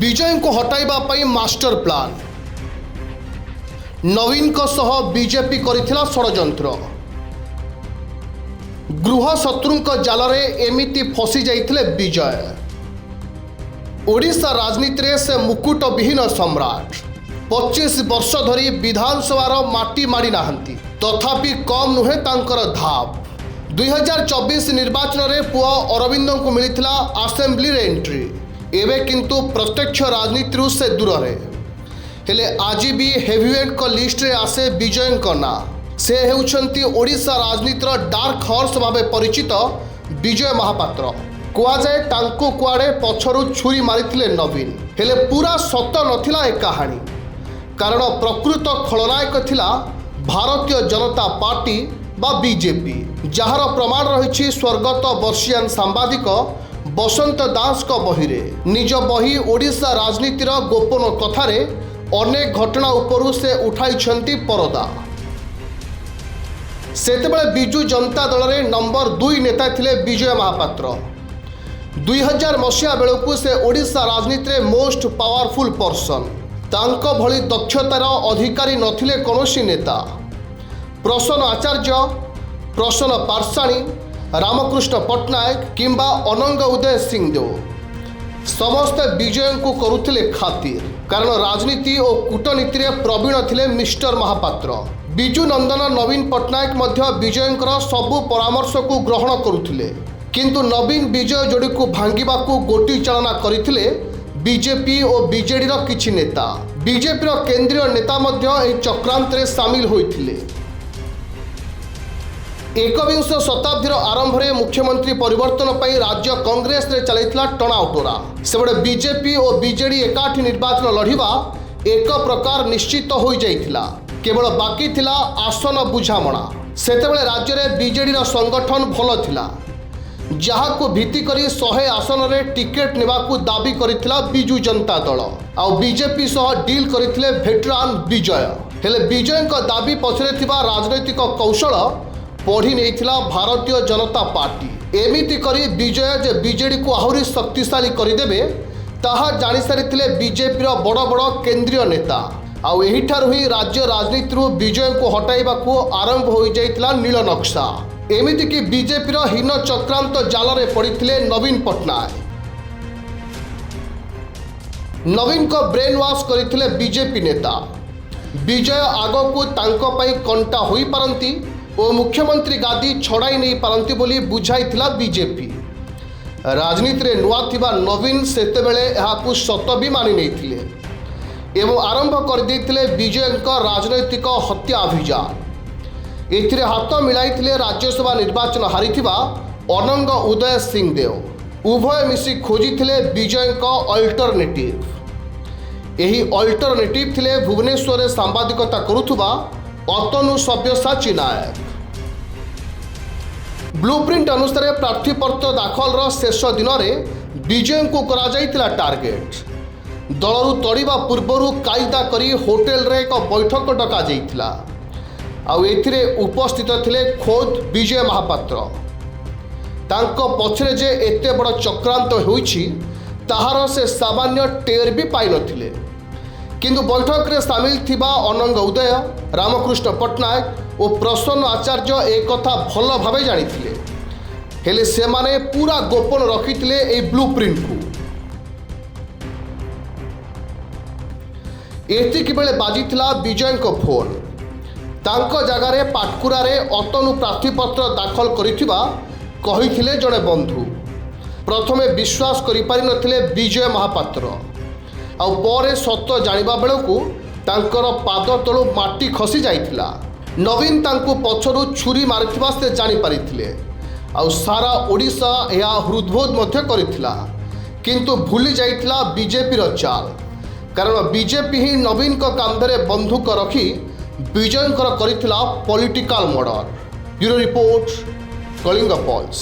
विजय को हटाइबा पई master plan नवीन को सह बीजेपी करिथिला षडयंत्र गृह शत्रु जालरे एमिति फसी जाइथिले विजय ओडिशा राजनीति रे से मुकुट विहीन सम्राट 25 वर्ष धरी विधानसभा माटी माड़ी नाहंती तथापि कम नुहे तांकर धाप 2024 निर्वाचन रे पुआ अरविंद को मिलिथिला असेंबली रे एंट्री एवं किंतु प्रत्यक्ष राजनीति से दूर है हेले आज भी हेवीवेट को लिस्ट रे आसे विजय ना से हेउछंती ओडिशा राजनीतिर डार्क हॉर्स भावे परिचित विजय महापात्र कुआजाए तांको कुआड़े पछरु छुरी मारिथिले नवीन हेले पूरा सत नथिला ए कहानी कारण प्रकृत खलनायक थिला भारतीय जनता पार्टी बा बीजेपी जार प्रमाण रही स्वर्गत वर्षियान सांबादिक बसंत दास को बही रे निज बही ओडिशा राजनीतिर गोपन कथारे अनेक घटना उपरू से उठाई परदा सेतेबेले बिजु जनता दल रे नंबर 2 नेता थिले विजय महापात्र 2000 मसीहा बेलू से ओडिशा राजनीति रे मोस्ट पावरफुल पर्सन तांको भली दक्षतार अधिकारी नथिले कौनसी नेता प्रसन्न आचार्य प्रसन्न पारसाणी रामकृष्ण पट्टनायक किंबा अनंग उदय सिंहदेव समस्त विजय को करुथिले खातिर कारण राजनीति और कूटनीति रे प्रवीण थिले मिस्टर महापात्र बिजु नंदन नवीन पट्टनायक मध्य विजयंकर सबु परामर्श को ग्रहण करुथिले किंतु नवीन विजय जोड़ी को भांगिबा को गोटी चालना करथिले बीजेपी और बीजेडी रो किछि नेता बीजेपी रो केंद्रीय नेता मध्य ए चक्रांत रे शामिल होइथिले एकविंश शताब्दीर आरंभ में मुख्यमंत्री परिवर्तन पर राज्य कांग्रेस रे चलैथिला टणाउटोरा सेबडे बीजेपी और बीजेडी एकाठी निर्वाचन लढ़िबा एक प्रकार निश्चित हो जाइथिला केवल बाकी थिला आसन बुझामणा सेतेबेले राज्य में बीजेडी संगठन भल थिला जहाको भित्ति करी 100 आसन रे टिकेट नेबाकू दाबी करिथिला बिजु जनता दल आ बीजेपी सह डील करिथिले भेटरान विजय हेले विजय का दाबी पछरे थिबा राजनैतिक कौशल पढ़ी नहीं भारतीय जनता पार्टी एमिति करी विजय जे बीजेडी को आहुरी शक्तिशाली करदेवे ताहा जानी सारी बीजेपी बड़ बड़ केंद्रीय नेता आउ एहिठारु ही राज्य राजनीति विजय को हटाइबा को आरंभ हो जाइतिला नील नक्शा एमिति कि बीजेपी हीन चक्रांत जाल रे पड़िथिले नवीन पट्टनायक नवीन को ब्रेन वॉश करथिले बीजेपी नेता विजय आग को तांको पई कंटा होई पारंती और मुख्यमंत्री गादी छड़ाई नहीं पारंती बोली बुझाइथिला बीजेपी राजनीति रे नुआ थिबा नवीन सेतेबेले एहाकू सत भी मानि नैथिले एवं आरंभ कर देथिले विजय राजनैतिक हत्या अभियान एथिरे हाथ मिलाइथिले राज्यसभा निर्वाचन हारिथिबा अनंग उदय सिंहदेव उभय मिसी खोजिथिले विजय अल्टरनेटिव एही अल्टरनेटिव थिले भुवनेश्वर रे सांबादिकता करुथुबा अतनु सब्यसाची नायक ब्लूप्रिंट अनुसार प्रार्थीपत्र दाखल शेष दिन में विजय को करा जाइतिला टार्गेट दलरू तड़िबा पूर्वरु कायदा करी होटेल रे एक बैठक डका जाइतिला आउ एथिरे उपस्थित थिले खोद विजय महापात्र तांको पछरे जे एते बड़ चक्रांत होइछि ताहार से सामान्य टेर भी पाइ नथिले किंतु बैठक रे शामिल थिबा अनंग उदय रामकृष्ण पट्टनायक और प्रसन्न आचार्य एक कथा भल भावे जानिथिले हेले से माने पूरा गोपन रखिथिले ए ब्लूप्रिंट को एतिक बेले बाजिथिला विजय को फोन तांको जगार पाटकुरा रे अतनु प्रार्थीपत्र दाखल करिथिबा कहिथिले जड़े बंधु प्रथमे विश्वास करि पारि नथिले विजय महापात्र आ परे सत्य जानिबा बेलकू तांकर पाद तळु माटी खसी जाइथिला नवीन तांको पछरु छुरी मारिथिबा से जानि पारिथिले आ सारा ओडिशा या हृदबोध मध्य करिथिला किंतु भूली जाइथिला बीजेपी रो चाल कारण बीजेपी ही नवीन को कांधरे बंधुक रखी विजयंकर करिथिला political murder bureau report Kalinga pulse.